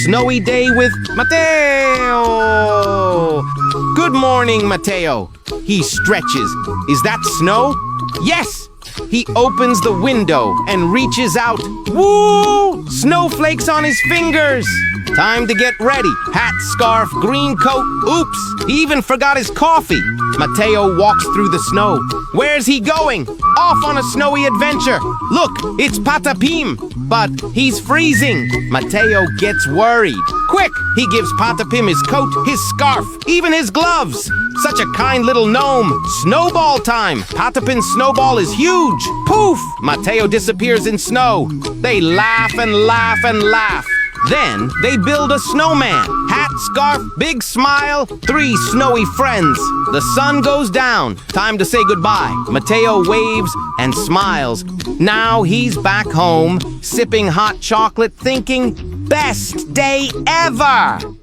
snowy day with Matteo. Good morning, Matteo. He stretches. Is that snow? Yes! He opens the window and reaches out. Woo! Snowflakes on his fingers. Time to get ready. Hat, scarf, green coat. Oops, he even forgot his coffee. Matteo walks through the snow. Where's he going? Off on a snowy adventure. Look, it's Patapim, but he's freezing. Matteo gets worried. Quick, he gives Patapim his coat, his scarf, even his gloves. Such a kind little gnome. Snowball time. Patapim's snowball is huge. Poof! Matteo disappears in snow. They laugh and laugh and laugh. Then they build a snowman. Hat, scarf, big smile, 3 snowy friends. The sun goes down. Time to say goodbye. Matteo waves and smiles. Now he's back home, sipping hot chocolate, thinking, best day ever!